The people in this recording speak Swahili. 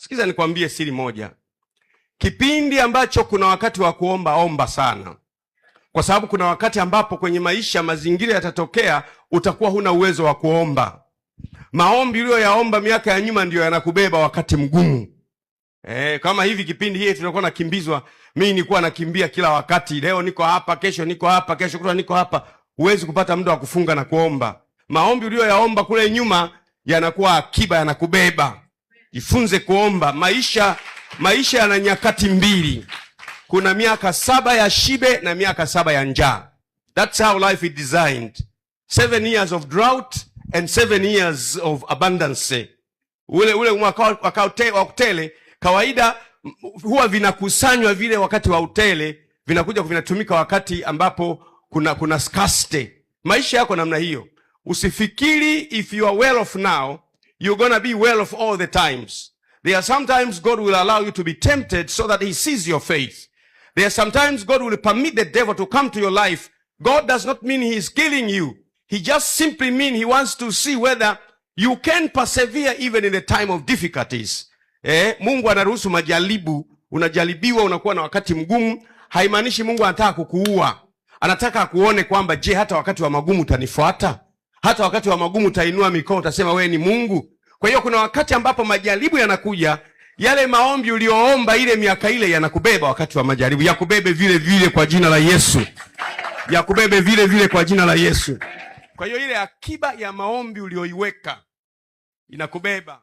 Sikiza nikwambie siri moja. Kipindi ambacho kuna wakati wa kuomba, omba sana. Kwa sababu kuna wakati ambapo kwenye maisha mazingira yatatokea utakuwa huna uwezo wa kuomba. Maombi uliyoyaomba miaka ya nyuma ndio yanakubeba wakati mgumu. Kama hivi kipindi hii tunakuwa nakimbizwa, mimi nilikuwa nakimbia kila wakati. Leo niko hapa, kesho niko hapa, kesho kutwa niko hapa. Huwezi kupata muda wa kufunga na kuomba. Maombi uliyoyaomba kule nyuma yanakuwa akiba, yanakubeba. Jifunze kuomba. Maisha yana nyakati mbili. Kuna miaka 7 ya shibe na miaka 7 ya njaa. That's how life is designed. 7 years of drought and 7 years of abundance. Ule mwaka wa utele kawaida huwa vinakusanywa vile wakati wa utele, vinakuja vinatumika wakati ambapo kuna scarcity. Maisha yako namna hiyo. Usifikiri if you are well off now, you're gonna be well off all the times. There are sometimes God will allow you to be tempted so that he sees your faith. There are sometimes God will permit the devil to come to your life. God does not mean he is killing you. He just simply means he wants to see whether you can persevere even in the time of difficulties. Mungu anaruhusu majaribu, unajaribiwa, unakuwa na wakati mgumu. Haimaanishi Mungu anataka kukuua. Anataka kuone kwamba je, hata wakati wa magumu utanifuata? Hata wakati wa magumu utainua mikono utasema wewe ni Mungu? Kwa hiyo kuna wakati ambapo majaribu yanakuja, yale maombi uliyoomba ile miaka ile yanakubeba wakati wa majaribu. Yakubebe vile vile kwa jina la Yesu. Yakubebe vile vile kwa jina la Yesu. Kwa hiyo ile akiba ya maombi uliyoiweka inakubeba.